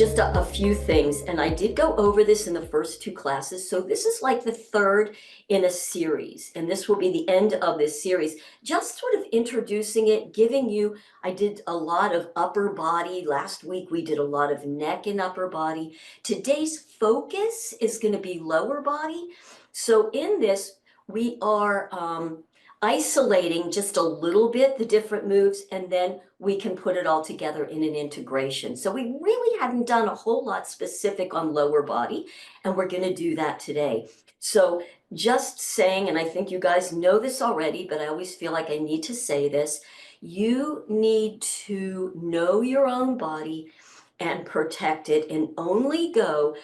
just a few things, and I did go over this in the first two classes. So this is like the third in a series, and this will be the end of this series. Just sort of introducing it, giving you, I did a lot of upper body. Last week we did a lot of neck and upper body. Today's focus is going to be lower body. So in this, we are isolating just a little bit the different moves, and then we can put it all together in an integration. So we really hadn't done a whole lot specific on lower body, and we're going to do that today. So just saying, and I think you guys know this already, but I always feel like I need to say this, you need to know your own body and protect it, and only go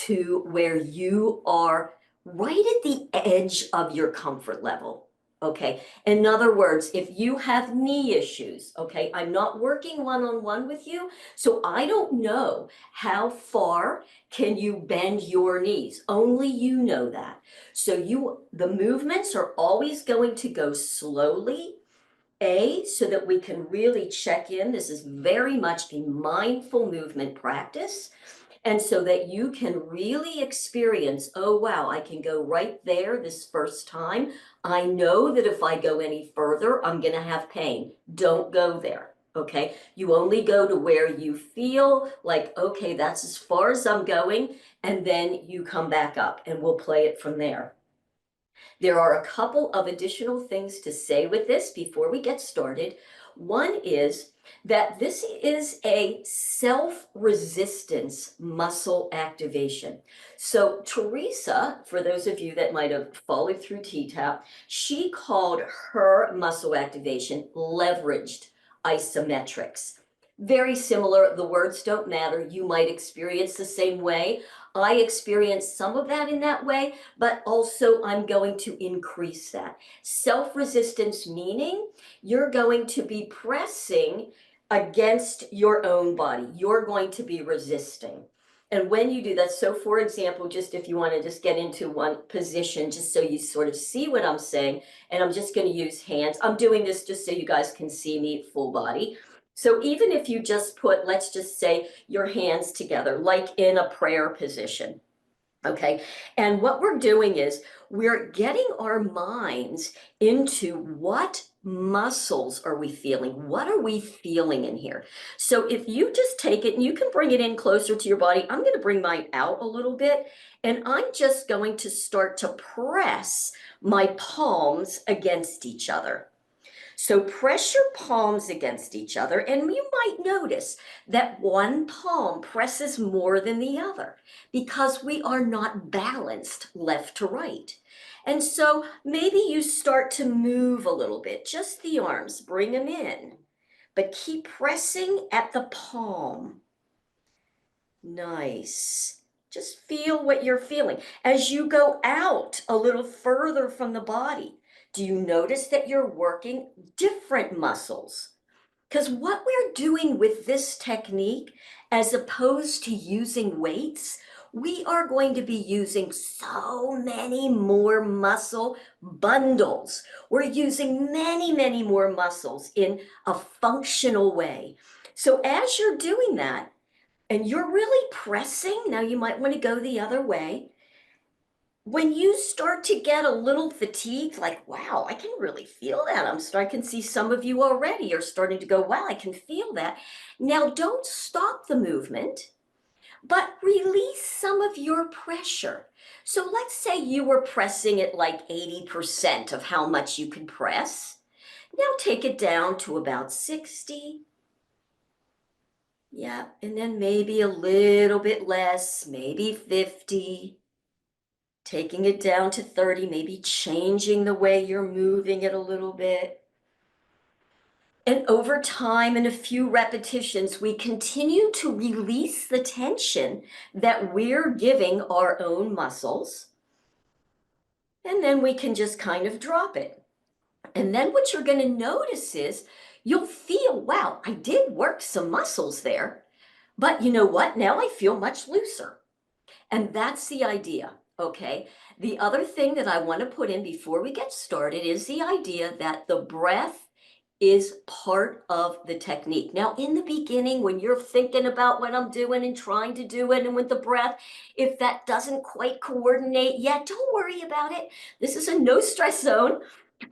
to where you are right at the edge of your comfort level. Okay, in other words, if you have knee issues, okay, I'm not working one-on-one with you, so I don't know how far can you bend your knees. Only you know that. So the movements are always going to go slowly, so that we can really check in. This is very much a mindful movement practice. And so that you can really experience, oh, wow, I can go right there this first time. I know that if I go any further, I'm going to have pain. Don't go there. Okay. You only go to where you feel like, okay, that's as far as I'm going. And then you come back up and we'll play it from there. There are a couple of additional things to say with this before we get started. One is that this is a self-resistance muscle activation. So Teresa, for those of you that might have followed through T-TAP, she called her muscle activation leveraged isometrics. Very similar, the words don't matter. You might experience the same way. I experienced some of that in that way, but also I'm going to increase that. Self-resistance meaning you're going to be pressing against your own body. You're going to be resisting. And when you do that, so for example, just if you want to just get into one position, just so you sort of see what I'm saying, and I'm just going to use hands. I'm doing this just so you guys can see me full body. So even if you just put, let's just say, your hands together, like in a prayer position. Okay, and what we're doing is we're getting our minds into what muscles are we feeling? What are we feeling in here? So if you just take it and you can bring it in closer to your body, I'm going to bring mine out a little bit, and I'm just going to start to press my palms against each other. So press your palms against each other, and you might notice that one palm presses more than the other because we are not balanced left to right. And so maybe you start to move a little bit, just the arms, bring them in, but keep pressing at the palm. Nice. Just feel what you're feeling. As you go out a little further from the body, do you notice that you're working different muscles? Because what we're doing with this technique, as opposed to using weights, we are going to be using so many more muscle bundles. We're using many, many more muscles in a functional way. So as you're doing that, and you're really pressing, now you might want to go the other way. When you start to get a little fatigued, like, wow, I can really feel that. I can see some of you already are starting to go, wow, I can feel that. Now don't stop the movement, but release some of your pressure. So let's say you were pressing at like 80% of how much you can press. Now take it down to about 60. Yeah, and then maybe a little bit less, maybe 50. Taking it down to 30, maybe changing the way you're moving it a little bit. And over time, in a few repetitions, we continue to release the tension that we're giving our own muscles. And then we can just kind of drop it. And then what you're going to notice is you'll feel, wow, I did work some muscles there. But you know what? Now I feel much looser. And that's the idea, okay? The other thing that I want to put in before we get started is the idea that the breath is part of the technique. Now, in the beginning, when you're thinking about what I'm doing and trying to do it, and with the breath, if that doesn't quite coordinate yet, don't worry about it. This is a no stress zone.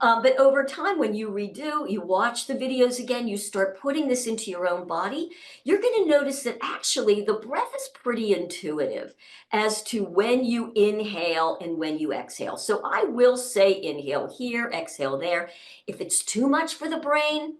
But over time, when you redo, you watch the videos again, you start putting this into your own body, you're going to notice that actually the breath is pretty intuitive as to when you inhale and when you exhale. So I will say inhale here, exhale there. If it's too much for the brain,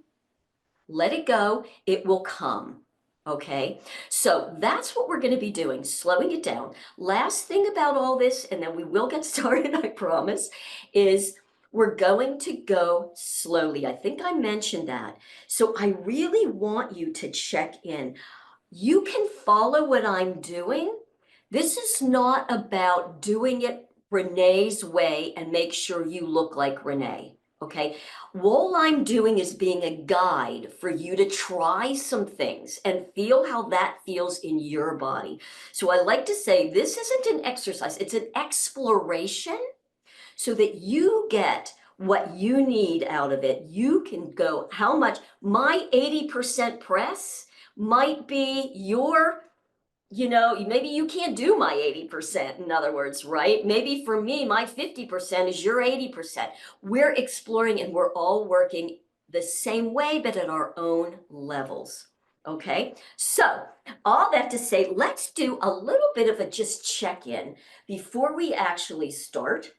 let it go, it will come. Okay, so that's what we're going to be doing, slowing it down. Last thing about all this, and then we will get started, I promise, is we're going to go slowly. I think I mentioned that. So I really want you to check in. You can follow what I'm doing. This is not about doing it Renee's way and make sure you look like Renee. Okay. All I'm doing is being a guide for you to try some things and feel how that feels in your body. So I like to say this isn't an exercise, it's an exploration so that you get what you need out of it. You can go, how much? My 80% press might be your, maybe you can't do my 80%, in other words, right? Maybe for me, my 50% is your 80%. We're exploring and we're all working the same way, but at our own levels. Okay, so all that to say, let's do a little bit of a just check in before we actually start.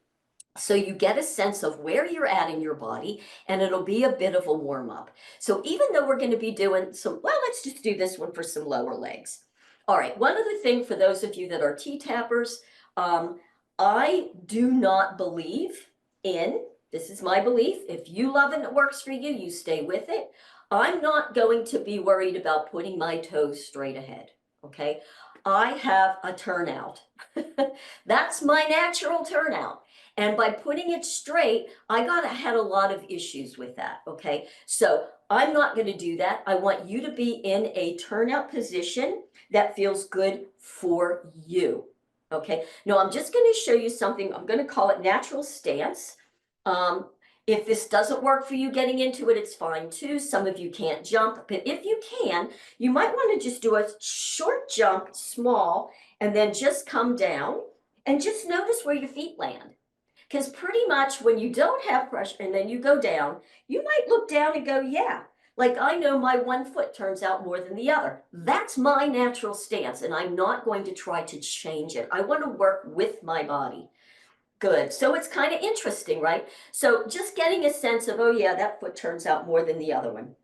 So you get a sense of where you're at in your body, and it'll be a bit of a warm up. So even though we're going to be doing some, well, let's just do this one for some lower legs. All right, one other thing for those of you that are T-tappers, I do not believe in, this is my belief, if you love it and it works for you, you stay with it. I'm not going to be worried about putting my toes straight ahead, okay? I have a turnout. That's my natural turnout. And by putting it straight, had a lot of issues with that, okay? So I'm not gonna do that. I want you to be in a turnout position that feels good for you, okay? Now I'm just gonna show you something, I'm gonna call it natural stance. If this doesn't work for you getting into it, it's fine too. Some of you can't jump, but if you can, you might wanna just do a short jump, small, and then just come down and just notice where your feet land. Because pretty much when you don't have pressure and then you go down, you might look down and go, yeah, like I know my one foot turns out more than the other. That's my natural stance, and I'm not going to try to change it. I want to work with my body. Good. So it's kind of interesting, right? So just getting a sense of, oh, yeah, that foot turns out more than the other one.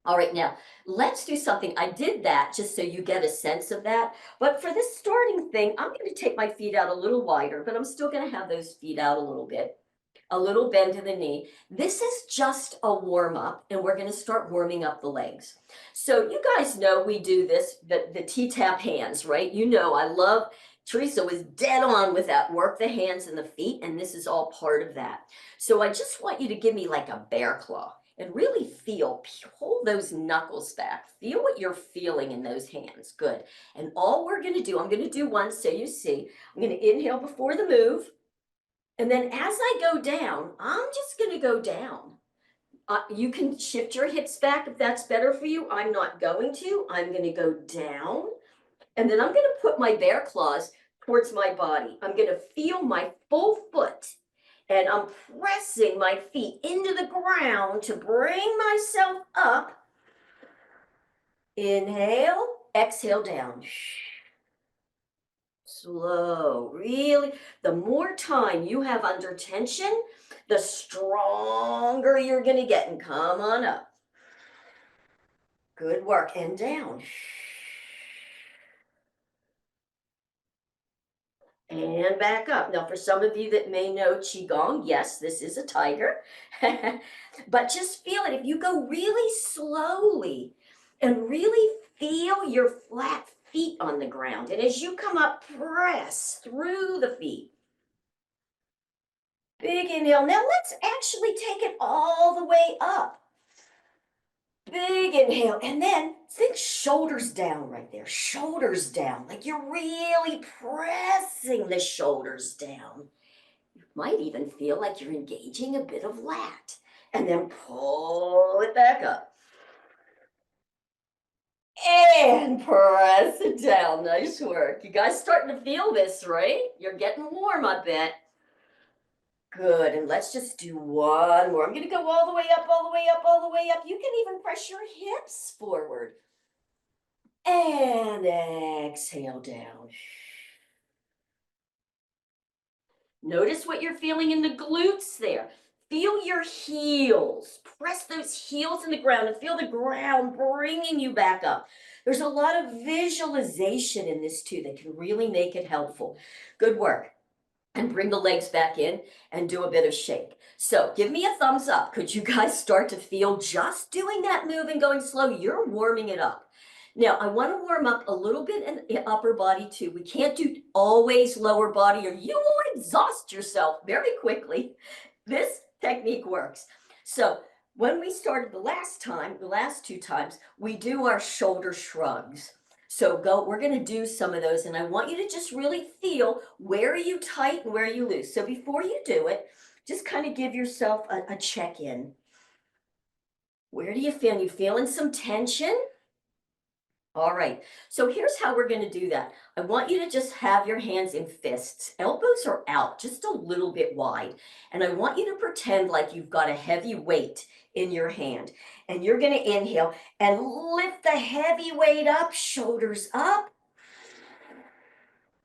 All right, now let's do something. I did that just so you get a sense of that. But for this starting thing, I'm going to take my feet out a little wider, but I'm still going to have those feet out a little bend in the knee. This is just a warm up, and we're going to start warming up the legs. So you guys know we do this, the T-tap hands, right? You know, I love, Teresa was dead on with that. Work the hands and the feet, and this is all part of that. So I just want you to give me like a bear claw. And really feel, pull those knuckles back. Feel what you're feeling in those hands. Good. And all we're going to do, I'm going to do one so you see. I'm going to inhale before the move. And then as I go down, I'm just going to go down. You can shift your hips back if that's better for you. I'm not going to. I'm going to go down. And then I'm going to put my bear claws towards my body. I'm going to feel my full foot. And I'm pressing my feet into the ground to bring myself up. Inhale, exhale down. Slow, really. The more time you have under tension, the stronger you're going to get. And come on up. Good work. And down. And back up. Now, for some of you that may know Qigong, yes, this is a tiger. But just feel it. If you go really slowly and really feel your flat feet on the ground, and as you come up, press through the feet. Big inhale. Now, let's actually take it all the way up. Big inhale, and then think shoulders down right there, shoulders down, like you're really pressing the shoulders down. You might even feel like you're engaging a bit of lat. and then pull it back up. And press it down. Nice work. You guys starting to feel this, right? You're getting warm, I bet. Good. And let's just do one more. I'm going to go all the way up, all the way up, all the way up. You can even press your hips forward. And exhale down. Notice what you're feeling in the glutes there. Feel your heels. Press those heels in the ground and feel the ground bringing you back up. There's a lot of visualization in this too that can really make it helpful. Good work. And bring the legs back in and do a bit of shake. So give me a thumbs up. Could you guys start to feel just doing that move and going slow? You're warming it up. Now, I want to warm up a little bit in upper body too. We can't do always lower body or you will exhaust yourself very quickly. This technique works. So when we started the last two times, we do our shoulder shrugs. So we're going to do some of those, and I want you to just really feel where are you tight and where are you loose. So before you do it, just kind of give yourself a check-in. Where do you feel? You feeling some tension? All right, so here's how we're going to do that. I want you to just have your hands in fists. Elbows are out, just a little bit wide. And I want you to pretend like you've got a heavy weight in your hand. And you're going to inhale and lift the heavy weight up, shoulders up,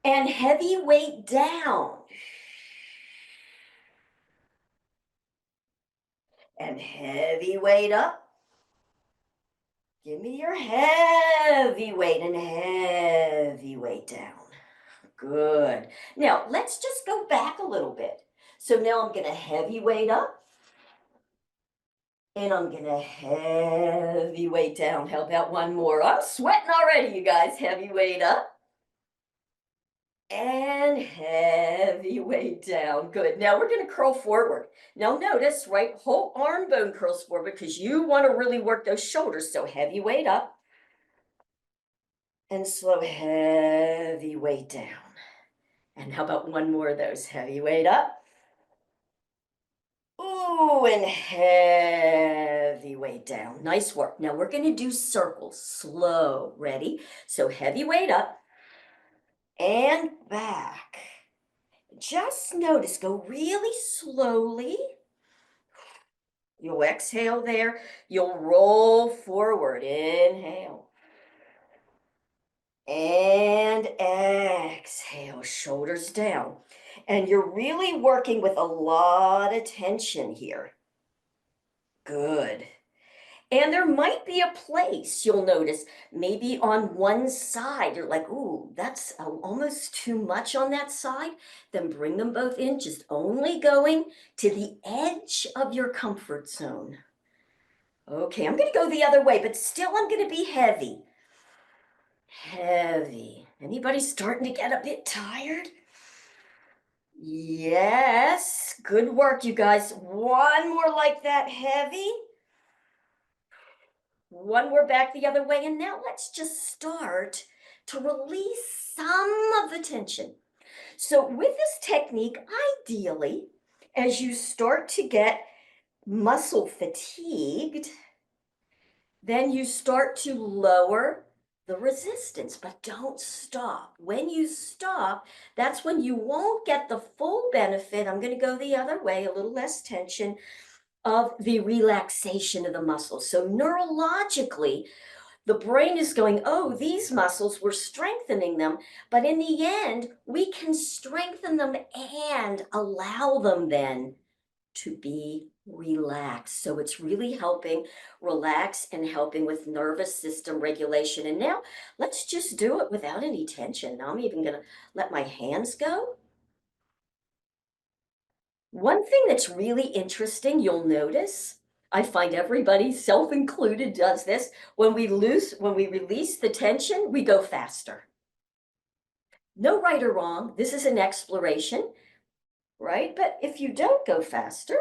and heavy weight down. And heavy weight up. Give me your heavy weight and heavy weight down. Good. Now, let's just go back a little bit. So now I'm going to heavy weight up. And I'm going to heavy weight down. How about one more? I'm sweating already, you guys. Heavy weight up. And heavy weight down. Good. Now we're going to curl forward. Now notice, right, whole arm bone curls forward because you want to really work those shoulders. So heavy weight up. And slow heavy weight down. And how about one more of those? Heavy weight up. Ooh, and heavy weight down. Nice work. Now we're going to do circles. Slow. Ready? So heavy weight up and back. Just notice, go really slowly. You'll exhale there. You'll roll forward. Inhale. And exhale, shoulders down. And you're really working with a lot of tension here. Good. And there might be a place you'll notice, maybe on one side, you're like, ooh, that's almost too much on that side. Then bring them both in, just only going to the edge of your comfort zone. Okay, I'm going to go the other way, but still I'm going to be heavy. Heavy. Anybody starting to get a bit tired? Yes. Good work, you guys. One more like that, heavy. One more back the other way. And now let's just start to release some of the tension. So with this technique, ideally, as you start to get muscle fatigued, then you start to lower the resistance, but don't stop. When you stop, that's when you won't get the full benefit. I'm going to go the other way, a little less tension of the relaxation of the muscles. So neurologically, the brain is going, oh, these muscles, we're strengthening them. But in the end, we can strengthen them and allow them then to be relaxed. So it's really helping relax and helping with nervous system regulation. And now let's just do it without any tension. Now I'm even going to let my hands go. One thing that's really interesting, you'll notice, I find everybody, self-included, does this. When we release the tension, we go faster. No right or wrong. This is an exploration, right? But if you don't go faster,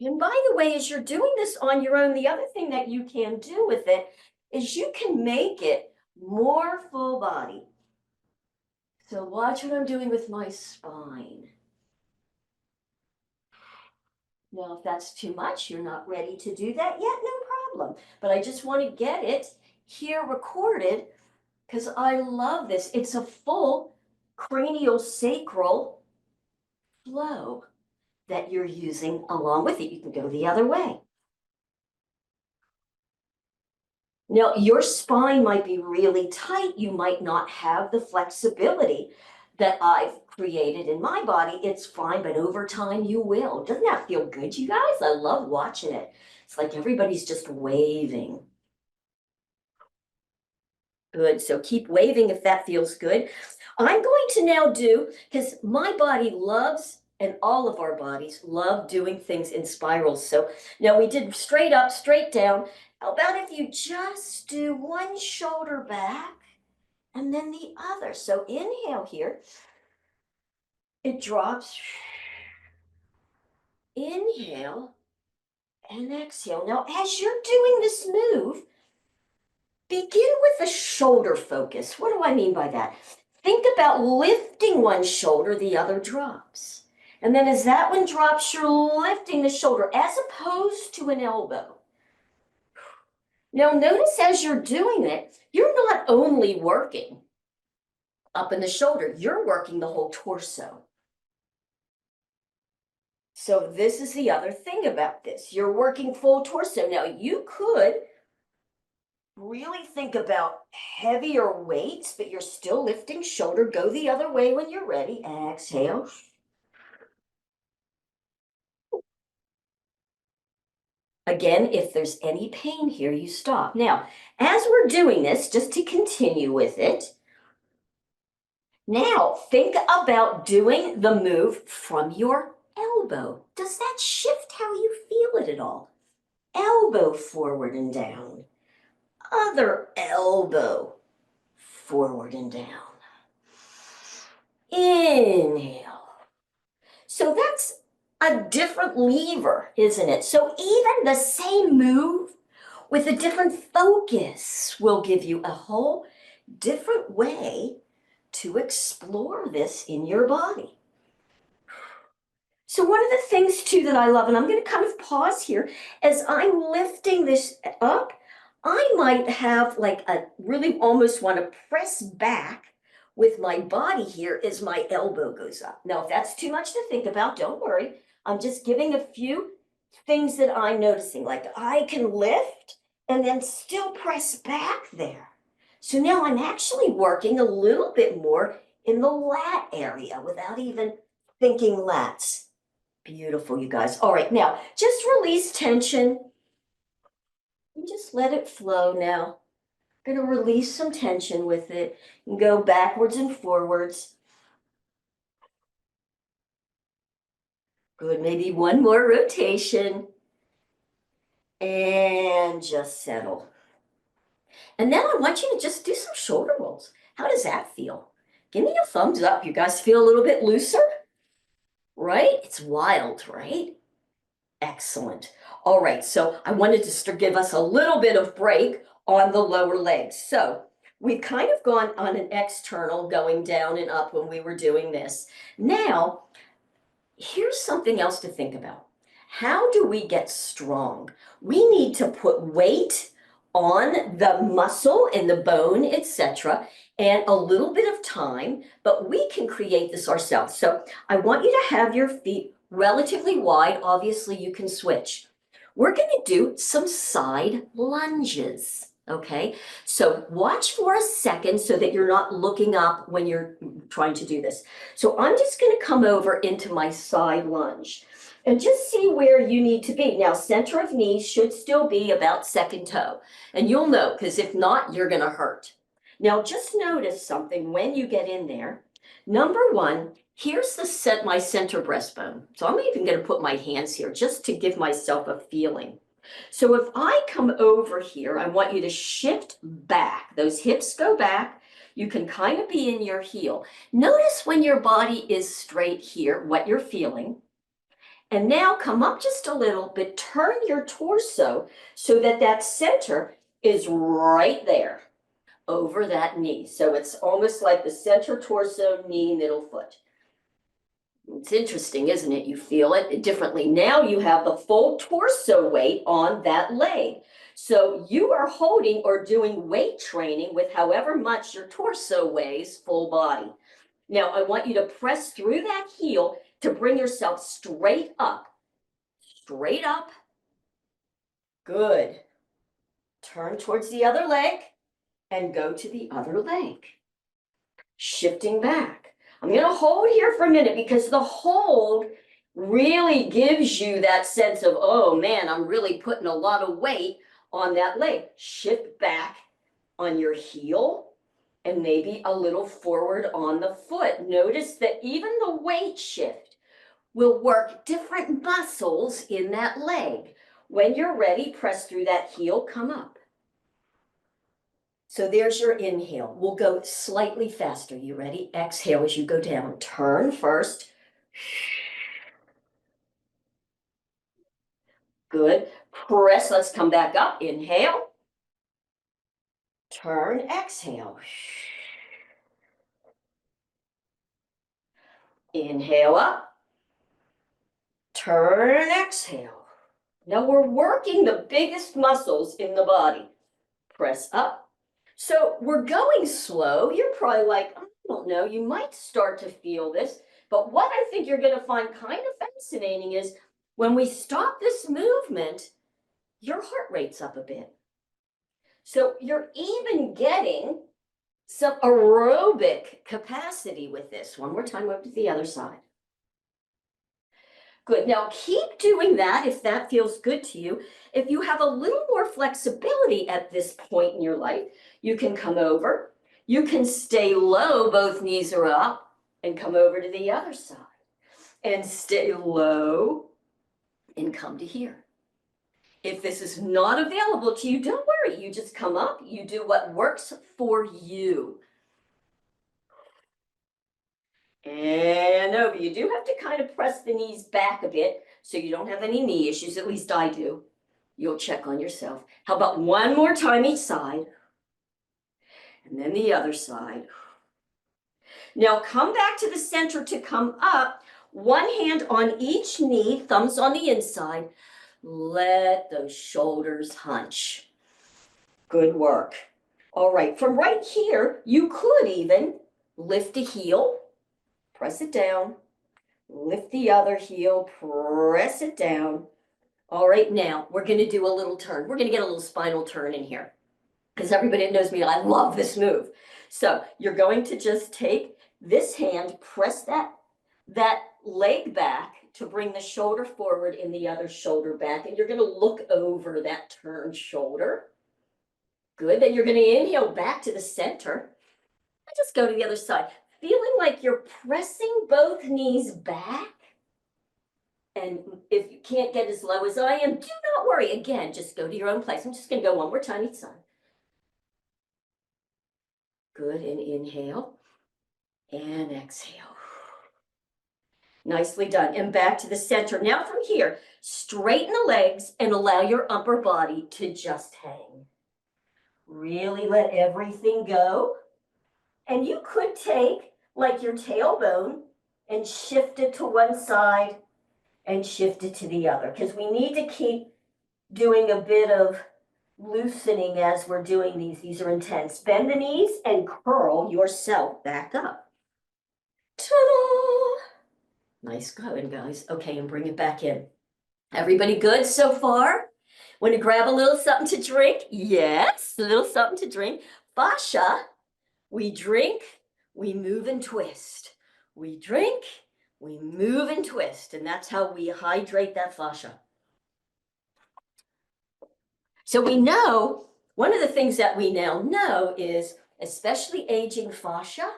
and by the way, as you're doing this on your own, the other thing that you can do with it is you can make it more full body. So watch what I'm doing with my spine. Now, if that's too much, you're not ready to do that yet, no problem. But I just want to get it here recorded because I love this. It's a full cranial sacral flow that you're using along with it. You can go the other way. Now, your spine might be really tight. You might not have the flexibility that I've created in my body. It's fine, but over time you will. Doesn't that feel good, you guys? I love watching it. It's like everybody's just waving. Good. So keep waving if that feels good. I'm going to now do, because my body loves, and all of our bodies love doing things in spirals. So now we did straight up, straight down. How about if you just do one shoulder back and then the other? So inhale here. It drops. Inhale and exhale. Now, as you're doing this move, begin with a shoulder focus. What do I mean by that? Think about lifting one shoulder, the other drops. And then as that one drops, you're lifting the shoulder as opposed to an elbow. Now notice as you're doing it, you're not only working up in the shoulder, you're working the whole torso. So this is the other thing about this. You're working full torso. Now you could really think about heavier weights, but you're still lifting shoulder. Go the other way when you're ready. Exhale. Again, if there's any pain here, you stop. Now, as we're doing this, just to continue with it, now think about doing the move from your elbow. Does that shift how you feel it at all? Elbow forward and down. Other elbow forward and down. Inhale. So that's a different lever, isn't it? So even the same move with a different focus will give you a whole different way to explore this in your body. So one of the things too that I love, and I'm going to kind of pause here, as I'm lifting this up, I might have like a really almost want to press back with my body here as my elbow goes up. Now, if that's too much to think about, don't worry. I'm just giving a few things that I'm noticing, like I can lift and then still press back there. So now I'm actually working a little bit more in the lat area without even thinking lats. Beautiful, you guys. All right, now just release tension and just let it flow now. I'm going to release some tension with it and go backwards and forwards. Good, maybe one more rotation. And just settle. And then I want you to just do some shoulder rolls. How does that feel? Give me a thumbs up. You guys feel a little bit looser? Right? It's wild, right? Excellent. All right, so I wanted to give us a little bit of break on the lower legs. So we've kind of gone on an external going down and up when we were doing this. Now, here's something else to think about. How do we get strong? We need to put weight on the muscle and the bone, etc., and a little bit of time, but we can create this ourselves. So I want you to have your feet relatively wide. Obviously, you can switch. We're going to do some side lunges. Okay, so watch for a second so that you're not looking up when you're trying to do this. So I'm just going to come over into my side lunge and just see where you need to be. Now, center of knees should still be about second toe. And you'll know, because if not, you're going to hurt. Now, just notice something when you get in there. Number one, here's my center breastbone. So I'm even going to put my hands here just to give myself a feeling. So if I come over here, I want you to shift back. Those hips go back. You can kind of be in your heel. Notice when your body is straight here, what you're feeling. And now come up just a little bit, turn your torso so that that center is right there over that knee. So it's almost like the center torso, knee, middle foot. It's interesting, isn't it? You feel it differently. Now you have the full torso weight on that leg. So you are holding or doing weight training with however much your torso weighs full body. Now I want you to press through that heel to bring yourself straight up. Straight up. Good. Turn towards the other leg and go to the other leg. Shifting back. I'm going to hold here for a minute because the hold really gives you that sense of, oh man, I'm really putting a lot of weight on that leg. Shift back on your heel and maybe a little forward on the foot. Notice that even the weight shift will work different muscles in that leg. When you're ready, press through that heel, come up. So there's your inhale. We'll go slightly faster. You ready? Exhale as you go down. Turn first. Good. Press. Let's come back up. Inhale. Turn. Exhale. Inhale up. Turn. Exhale. Now we're working the biggest muscles in the body. Press up. So we're going slow. You're probably like, I don't know, you might start to feel this. But what I think you're going to find kind of fascinating is when we stop this movement, your heart rate's up a bit. So you're even getting some aerobic capacity with this. One more time, up to the other side. Good. Now keep doing that if that feels good to you. If you have a little more flexibility at this point in your life, you can come over. You can stay low, both knees are up, and come over to the other side. And stay low and come to here. If this is not available to you, don't worry. You just come up, you do what works for you. And over. You do have to kind of press the knees back a bit so you don't have any knee issues, at least I do. You'll check on yourself. How about one more time each side? And then the other side. Now come back to the center to come up. One hand on each knee, thumbs on the inside. Let those shoulders hunch. Good work. All right, from right here, you could even lift a heel, press it down, lift the other heel, press it down. All right, now we're going to do a little turn. We're going to get a little spinal turn in here because everybody that knows me, I love this move. So you're going to just take this hand, press that leg back to bring the shoulder forward and the other shoulder back. And you're going to look over that turned shoulder. Good. Then you're going to inhale back to the center. And just go to the other side. Feeling like you're pressing both knees back. And if you can't get as low as I am, do not worry. Again, just go to your own place. I'm just going to go one more time each side. Good. And inhale. And exhale. Nicely done. And back to the center. Now from here, straighten the legs and allow your upper body to just hang. Really let everything go. And you could take like your tailbone and shift it to one side and shift it to the other, because we need to keep doing a bit of loosening as we're doing these. These are intense. Bend the knees and curl yourself back up. Ta-da! Nice going, guys. Okay, and bring it back in. Everybody good so far? Want to grab a little something to drink? Yes, a little something to drink. Fascia, we drink, we move and twist. We drink, we move and twist, and that's how we hydrate that fascia. So we know, one of the things that we now know is, especially aging fascia,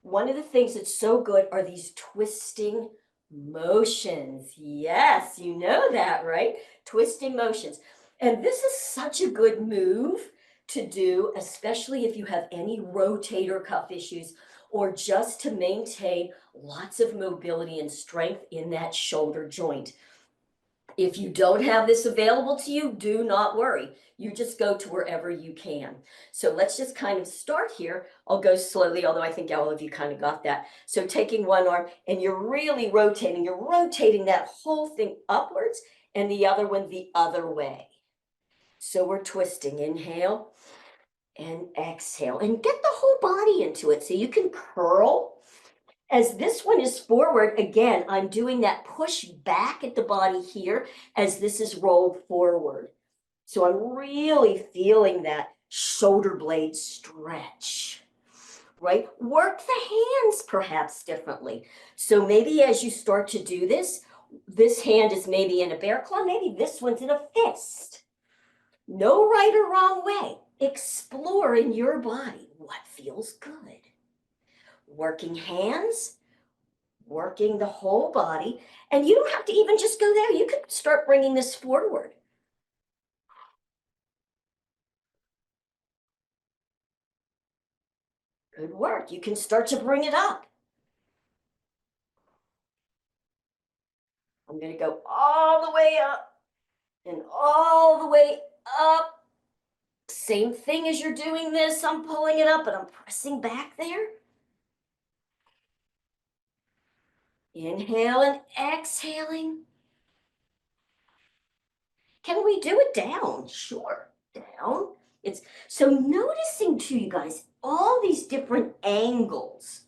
one of the things that's so good are these twisting motions. Yes, you know that, right? Twisting motions. And this is such a good move to do, especially if you have any rotator cuff issues or just to maintain lots of mobility and strength in that shoulder joint. If you don't have this available to you, do not worry. You just go to wherever you can. So let's just kind of start here. I'll go slowly, although I think all of you kind of got that. So taking one arm and you're really rotating, you're rotating that whole thing upwards and the other one the other way. So we're twisting, inhale and exhale, and get the whole body into it. So you can curl. As this one is forward, again, I'm doing that push back at the body here as this is rolled forward. So I'm really feeling that shoulder blade stretch, right? Work the hands perhaps differently. So maybe as you start to do this, this hand is maybe in a bear claw, maybe this one's in a fist. No right or wrong way. Explore in your body what feels good. Working hands, working the whole body. And you don't have to even just go there. You could start bringing this forward. Good work. You can start to bring it up. I'm going to go all the way up and all the way up. Same thing as you're doing this. I'm pulling it up and I'm pressing back there. Inhale and exhaling. Can we do it down? Sure. Down. It's so noticing too, you guys, all these different angles.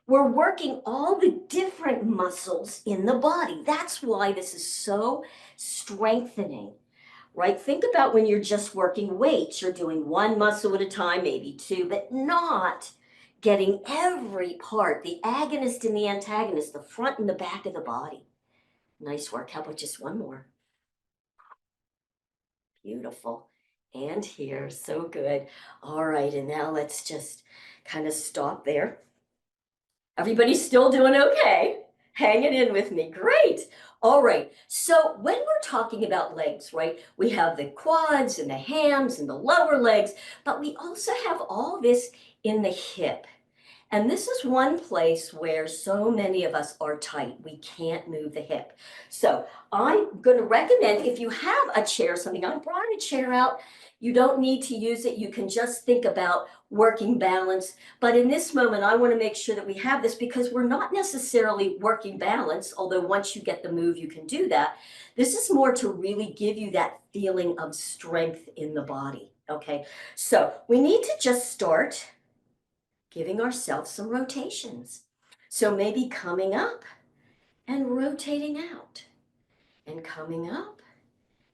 We're working all the different muscles in the body. That's why this is so strengthening, right? Think about when you're just working weights, you're doing one muscle at a time, maybe two, but not getting every part, the agonist and the antagonist, the front and the back of the body. Nice work. How about just one more? Beautiful. And here, so good. All right, and now let's just kind of stop there. Everybody's still doing okay. Hanging in with me. Great. All right. So when we're talking about legs, right, we have the quads and the hams and the lower legs, but we also have all this in the hip. And this is one place where so many of us are tight. We can't move the hip. So I'm going to recommend if you have a chair, something, I brought a chair out. You don't need to use it. You can just think about working balance. But in this moment, I want to make sure that we have this because we're not necessarily working balance, although once you get the move, you can do that. This is more to really give you that feeling of strength in the body. Okay, so we need to just start giving ourselves some rotations. So maybe coming up and rotating out and coming up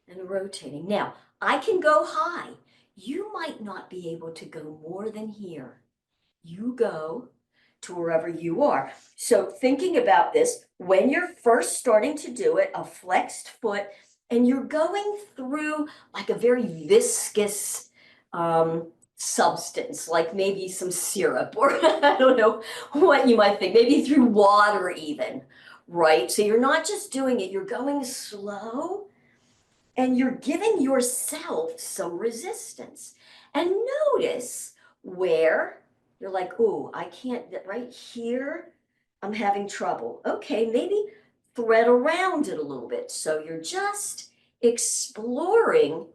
and rotating. Now, I can go high. You might not be able to go more than here. You go to wherever you are. So thinking about this, when you're first starting to do it, a flexed foot, and you're going through like a very viscous substance, like maybe some syrup, or I don't know what you might think, maybe through water even, right? So you're not just doing it, you're going slow and you're giving yourself some resistance. And notice where you're like, oh, I can't, right here, I'm having trouble. Okay, maybe thread around it a little bit. So you're just exploring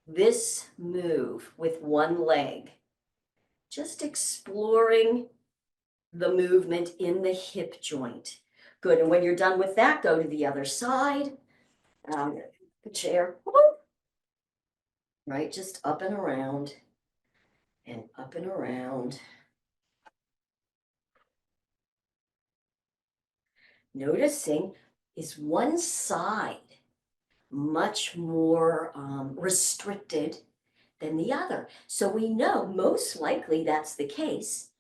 this move with one leg, just exploring the movement in the hip joint. Good. And when you're done with that, go to the other side. The chair. Right? Just up and around and up and around. Noticing, is one side much more restricted than the other? So we know most likely that's the case.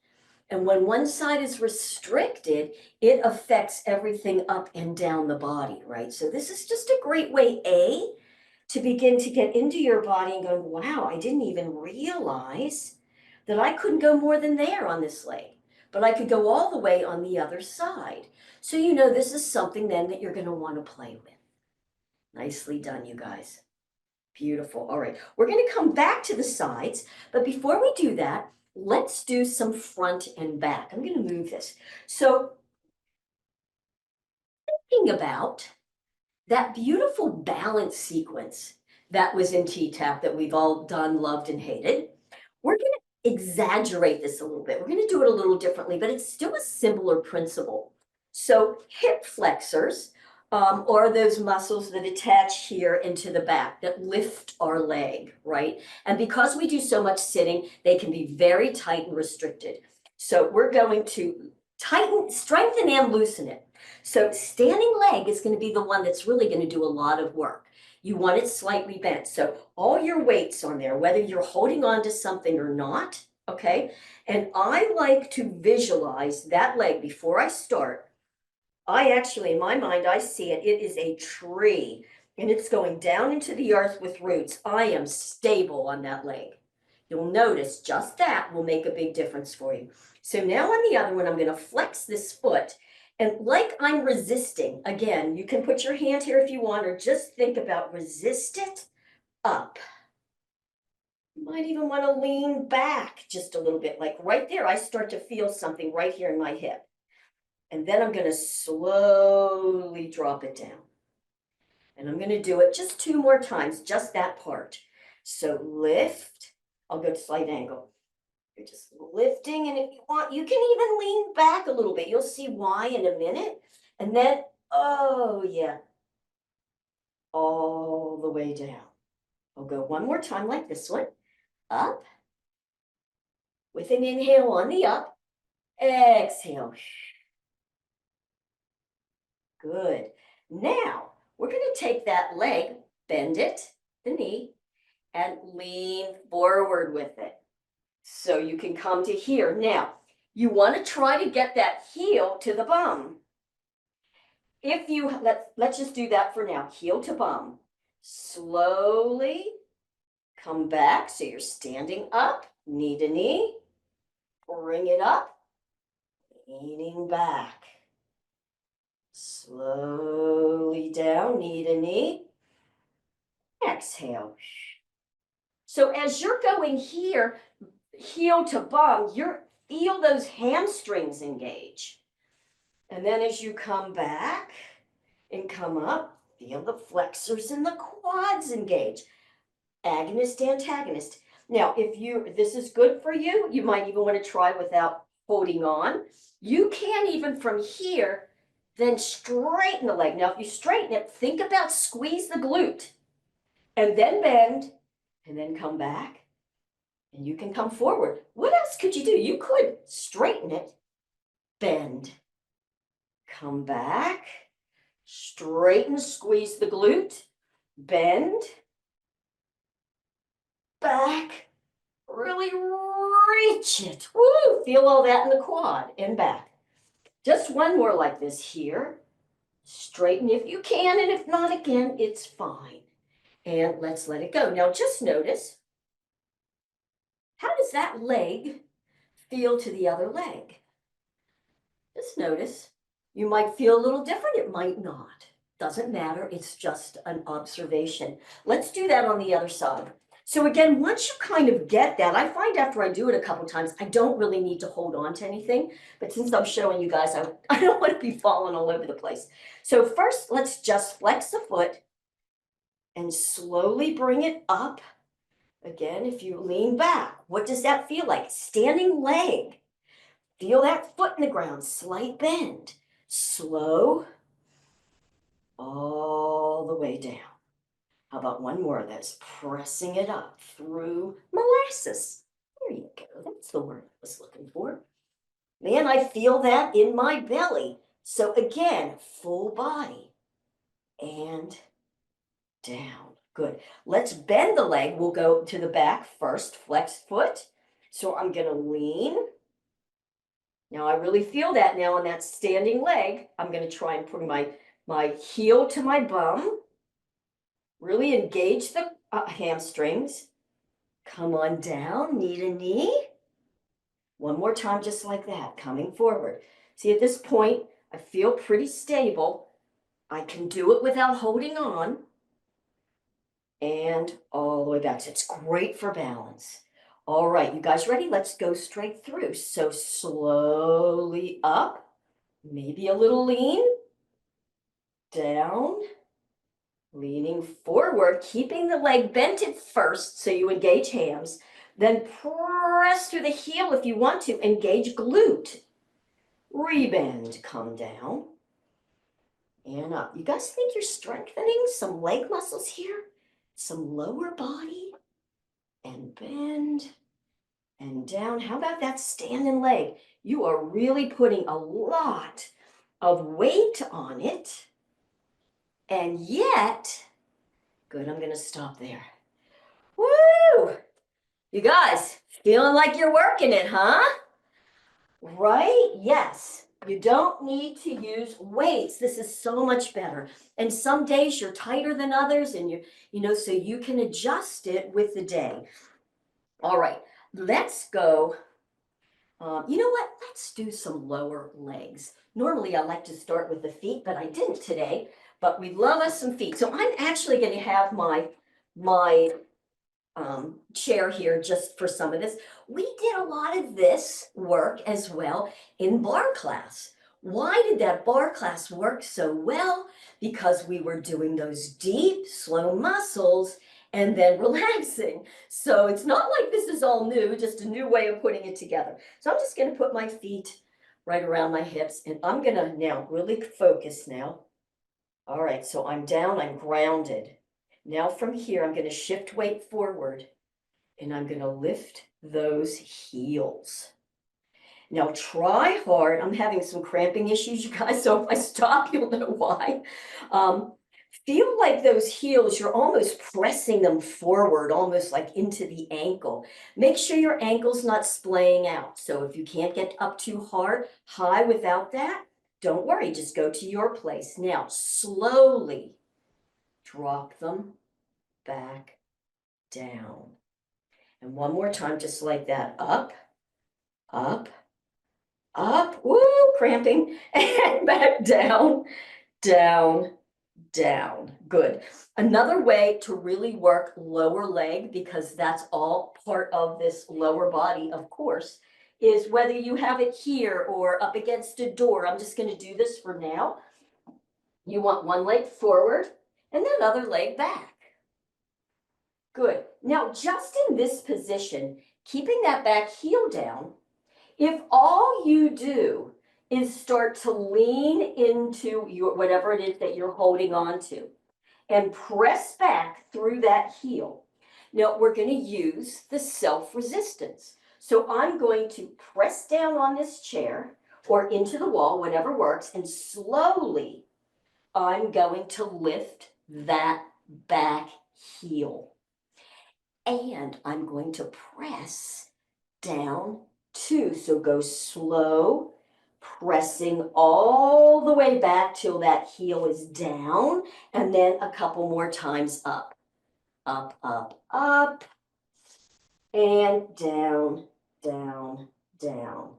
And when one side is restricted, it affects everything up and down the body, right? So this is just a great way, A, to begin to get into your body and go, wow, I didn't even realize that I couldn't go more than there on this leg, but I could go all the way on the other side. So you know this is something then that you're going to want to play with. Nicely done, you guys. Beautiful. All right, we're going to come back to the sides, but before we do that, let's do some front and back. I'm going to move this. So thinking about that beautiful balance sequence that was in T-TAP that we've all done, loved, and hated, we're going to exaggerate this a little bit. We're going to do it a little differently, but it's still a similar principle. So hip flexors are those muscles that attach here into the back that lift our leg, right? And because we do so much sitting, they can be very tight and restricted. So we're going to tighten, strengthen, and loosen it. So standing leg is going to be the one that's really going to do a lot of work. You want it slightly bent. So all your weight's on there, whether you're holding on to something or not, okay? And I like to visualize that leg before I start. I actually, in my mind, I see it. It is a tree and it's going down into the earth with roots. I am stable on that leg. You'll notice just that will make a big difference for you. So now on the other one, I'm going to flex this foot. And like I'm resisting, again, you can put your hand here if you want, or just think about resist it up. You might even want to lean back just a little bit, like right there. I start to feel something right here in my hip. And then I'm going to slowly drop it down. And I'm going to do it just 2 more times, just that part. So lift, I'll go to slight angle. You're just lifting, and if you want, you can even lean back a little bit. You'll see why in a minute. And then, oh yeah, all the way down. I'll go one more time like this one. Up, with an inhale on the up, exhale. Good. Now, we're going to take that leg, bend it, the knee, and lean forward with it. So you can come to here. Now, you want to try to get that heel to the bum. If you, let's just do that for now. Heel to bum. Slowly come back. So you're standing up, knee to knee. Bring it up, leaning back. Slowly down, knee to knee. Exhale. So as you're going here, heel to bum, you feel those hamstrings engage. And then as you come back and come up, feel the flexors and the quads engage. Agonist, antagonist. Now, if this is good for you, you might even want to try without holding on. You can even from here, then straighten the leg. Now, if you straighten it, think about squeeze the glute and then bend and then come back and you can come forward. What else could you do? You could straighten it, bend, come back, straighten, squeeze the glute, bend, back, really reach it. Woo! Feel all that in the quad and back. Just one more like this here. Straighten if you can, and if not, again, it's fine. And let's let it go. Now just notice, how does that leg feel to the other leg? Just notice. You might feel a little different, it might not. Doesn't matter, it's just an observation. Let's do that on the other side. So again, once you kind of get that, I find after I do it a couple times, I don't really need to hold on to anything. But since I'm showing you guys, I don't want to be falling all over the place. So first, let's just flex the foot and slowly bring it up. Again, if you lean back, what does that feel like? Standing leg. Feel that foot in the ground, slight bend. Slow, all the way down. How about one more of those? Pressing it up through molasses. There you go. That's the word I was looking for. Man, I feel that in my belly. So again, full body and down. Good. Let's bend the leg. We'll go to the back first. Flex foot. So I'm going to lean. Now I really feel that now on that standing leg. I'm going to try and bring my heel to my bum. Really engage the hamstrings. Come on down, knee to knee. One more time, just like that, coming forward. See, at this point, I feel pretty stable. I can do it without holding on. And all the way back. So it's great for balance. All right, you guys ready? Let's go straight through. So slowly up, maybe a little lean, down, Leaning forward, keeping the leg bent at first so you engage hams. Then press through the heel if you want to, engage glute. Rebend, come down. And up. You guys think you're strengthening some leg muscles here? Some lower body? And bend and down. How about that standing leg? You are really putting a lot of weight on it. And yet, good, I'm going to stop there. Woo! You guys, feeling like you're working it, huh? Right? Yes. You don't need to use weights. This is so much better. And some days you're tighter than others, and so you can adjust it with the day. All right, let's go. You know what? Let's do some lower legs. Normally I like to start with the feet, but I didn't today. But we love us some feet. So I'm actually going to have my chair here just for some of this. We did a lot of this work as well in bar class. Why did that bar class work so well? Because we were doing those deep, slow muscles and then relaxing. So it's not like this is all new, just a new way of putting it together. So I'm just going to put my feet right around my hips, and I'm going to now really focus now. All right, so I'm down, I'm grounded. Now from here, I'm going to shift weight forward, and I'm going to lift those heels. Now try hard. I'm having some cramping issues, you guys, so if I stop, you'll know why. Feel like those heels, you're almost pressing them forward, almost like into the ankle. Make sure your ankle's not splaying out. So if you can't get up too high without that, don't worry, just go to your place. Now, slowly drop them back down. And one more time, just like that, up, up, up, woo, cramping, and back down, down, down. Good. Another way to really work lower leg, because that's all part of this lower body, of course, is whether you have it here or up against a door. I'm just going to do this for now. You want one leg forward and then other leg back. Good. Now, just in this position, keeping that back heel down, if all you do is start to lean into your whatever it is that you're holding on to and press back through that heel. Now we're going to use the self-resistance. So I'm going to press down on this chair or into the wall, whatever works, and slowly I'm going to lift that back heel. And I'm going to press down too. So go slow, pressing all the way back till that heel is down, and then a couple more times up, up, up, up, and down, down, down.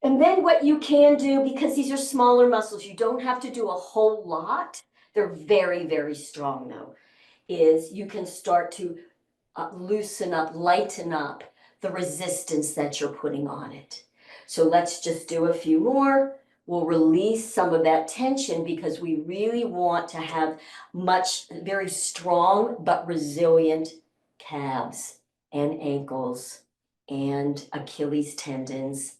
And then what you can do, because these are smaller muscles, you don't have to do a whole lot. They're very, very strong though, is you can start to loosen up, lighten up the resistance that you're putting on it. So let's just do a few more. We'll release some of that tension because we really want to have very strong but resilient calves and ankles and Achilles tendons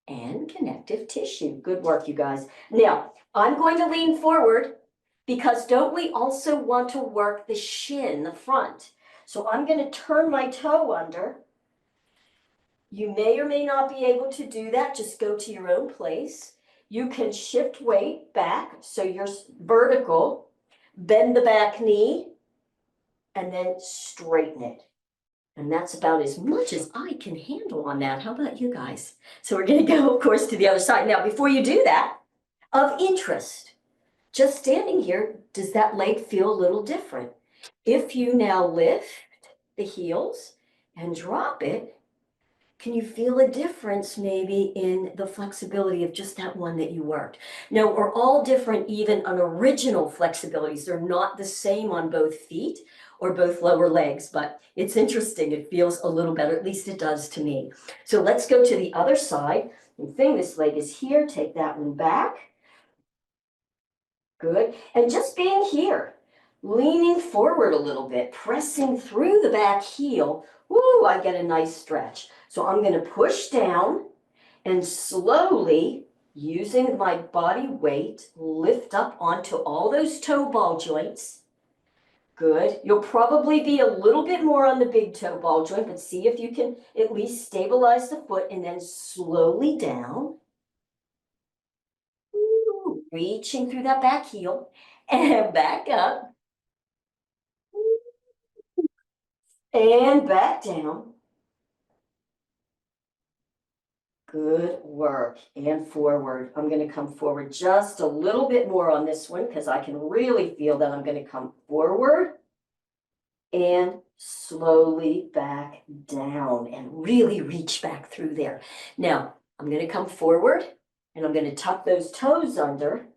and connective tissue. Good work, you guys. Now, I'm going to lean forward because don't we also want to work the shin, the front? So I'm going to turn my toe under. You may or may not be able to do that. Just go to your own place. You can shift weight back so you're vertical, bend the back knee, and then straighten it. And that's about as much as I can handle on that. How about you guys? So we're going to go, of course, to the other side. Now, before you do that, of interest, just standing here, does that leg feel a little different? If you now lift the heels and drop it, can you feel a difference maybe in the flexibility of just that one that you worked? Now, we're all different, even on original flexibilities. They're not the same on both feet or both lower legs, but it's interesting. It feels a little better, at least it does to me. So let's go to the other side. And thing, this leg is here. Take that one back. Good. And just being here, leaning forward a little bit, pressing through the back heel. Woo, I get a nice stretch. So I'm going to push down and slowly, using my body weight, lift up onto all those toe ball joints. Good. You'll probably be a little bit more on the big toe ball joint, but see if you can at least stabilize the foot and then slowly down. Ooh, reaching through that back heel and back up and back down. Good work. And forward. I'm going to come forward just a little bit more on this one because I can really feel that I'm going to come forward and slowly back down and really reach back through there. Now, I'm going to come forward and I'm going to tuck those toes under.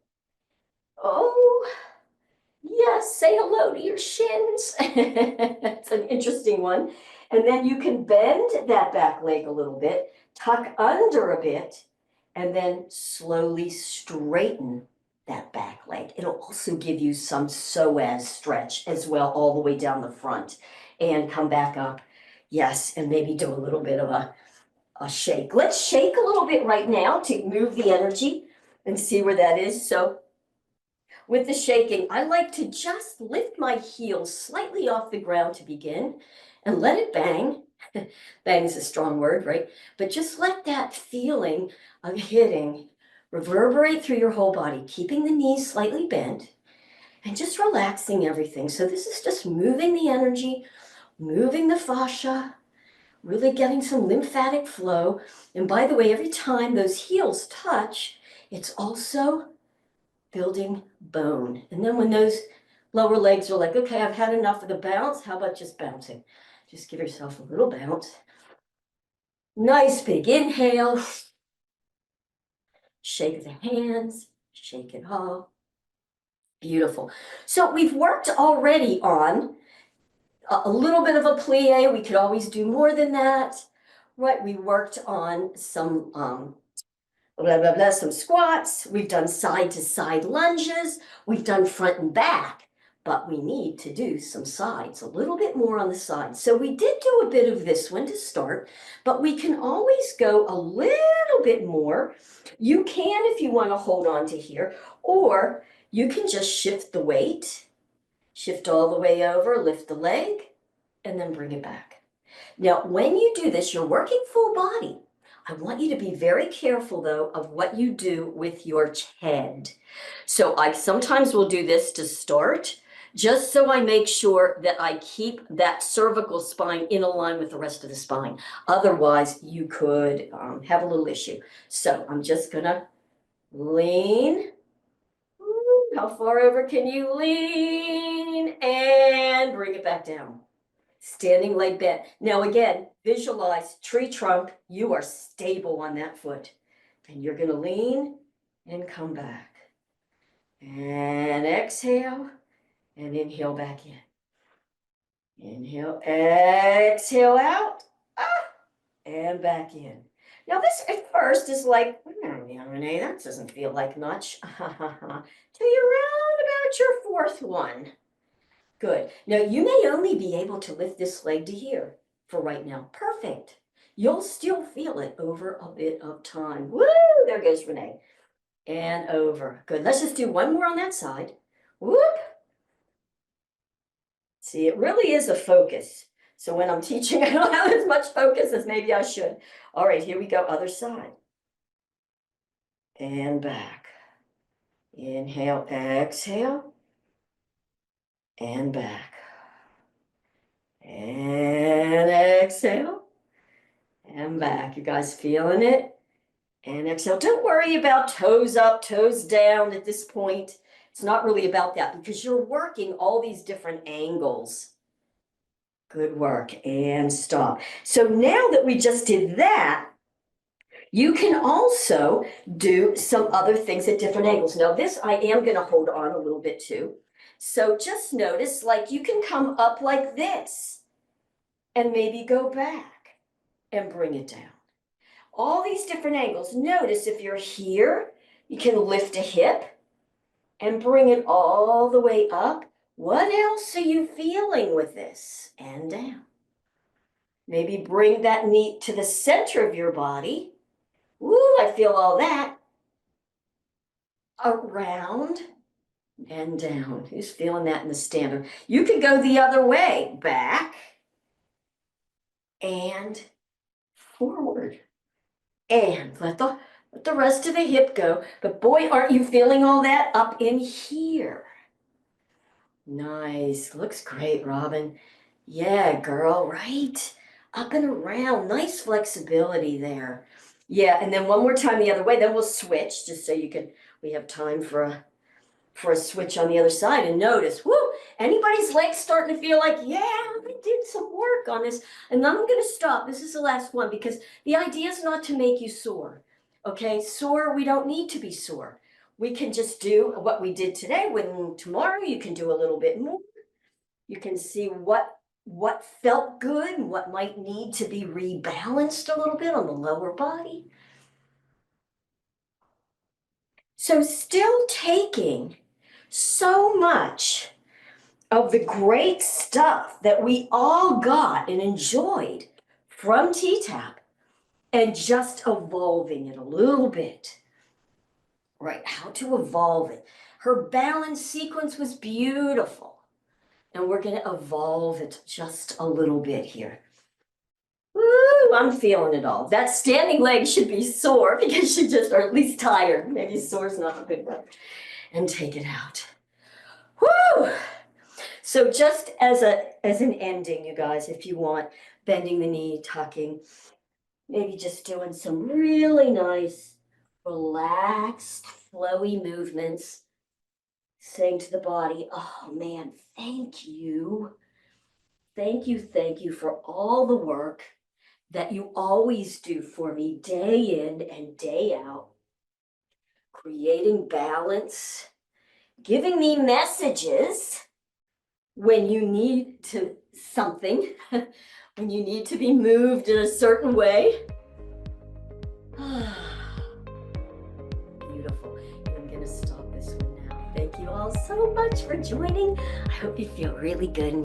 Oh, yes, say hello to your shins. It's an interesting one. And then you can bend that back leg a little bit, tuck under a bit, and then slowly straighten that back leg. It'll also give you some psoas stretch as well, all the way down the front. And come back up. Yes, and maybe do a little bit of a shake. Let's shake a little bit right now to move the energy and see where that is. So with the shaking, I like to just lift my heels slightly off the ground to begin and let it bang. Bang is a strong word, right? But just let that feeling of hitting reverberate through your whole body, keeping the knees slightly bent and just relaxing everything. So this is just moving the energy, moving the fascia, really getting some lymphatic flow. And by the way, every time those heels touch, it's also building bone. And then when those lower legs are like, okay, I've had enough of the bounce, how about just bouncing? Just give yourself a little bounce. Nice big inhale. Shake the hands, shake it off. Beautiful. So we've worked already on a little bit of a plie. We could always do more than that, right? We worked on some blah, blah, blah, some squats. We've done side to side lunges. We've done front and back, but we need to do some sides, a little bit more on the side. So we did do a bit of this one to start, but we can always go a little bit more. You can, if you want to hold on to here, or you can just shift the weight, shift all the way over, lift the leg, and then bring it back. Now, when you do this, you're working full body. I want you to be very careful, though, of what you do with your head. So I sometimes will do this to start, just so I make sure that I keep that cervical spine in a line with the rest of the spine. Otherwise, you could have a little issue. So I'm just going to lean. Ooh, how far over can you lean? And bring it back down. Standing leg bent. Now again, visualize tree trunk. You are stable on that foot. And you're going to lean and come back. And exhale and inhale back in. Inhale, exhale out. Ah, and back in. Now this at first is like, yeah, Renee, that doesn't feel like much. Till you're around about your fourth one. Good. Now you may only be able to lift this leg to here for right now. Perfect. You'll still feel it over a bit of time. Woo! There goes Renee. And over. Good. Let's just do one more on that side. Whoop. See, it really is a focus. So when I'm teaching, I don't have as much focus as maybe I should. All right, here we go. Other side. And back. Inhale, exhale. And back. And exhale. And back. You guys feeling it? And exhale. Don't worry about toes up, toes down at this point. It's not really about that because you're working all these different angles. Good work. And stop. So now that we just did that, you can also do some other things at different angles. Now this I am going to hold on a little bit too. So just notice, like you can come up like this and maybe go back and bring it down. All these different angles. Notice if you're here, you can lift a hip and bring it all the way up, What else are you feeling with this? And down. Maybe bring that knee to the center of your body. Ooh, I feel all that. Around and down. Who's feeling that in the standard? You can go the other way. Back and forward. And let the rest of the hip go. But boy, aren't you feeling all that up in here? Nice. Looks great, Robin. Yeah, girl, right? Up and around. Nice flexibility there. Yeah, and then one more time the other way, then we'll switch just so we have time for a switch on the other side. And notice, whoo, anybody's legs starting to feel like, yeah, I did some work on this. And then I'm going to stop. This is the last one because the idea is not to make you sore. Okay, sore, we don't need to be sore. We can just do what we did today. When tomorrow you can do a little bit more. You can see what felt good and what might need to be rebalanced a little bit on the lower body. So still taking so much of the great stuff that we all got and enjoyed from T-Tap and just evolving it a little bit. Right, how to evolve it. Her balance sequence was beautiful. And we're going to evolve it just a little bit here. Woo, I'm feeling it all. That standing leg should be sore because you just, or at least tired. Maybe sore is not a good word. And take it out. Woo! So just as an ending, you guys, if you want, bending the knee, tucking, maybe just doing some really nice, relaxed, flowy movements, saying to the body, oh man, thank you. Thank you for all the work that you always do for me day in and day out, creating balance, giving me messages when you need to something, when you need to be moved in a certain way. Beautiful. And I'm going to stop this one now. Thank you all so much for joining. I hope you feel really good.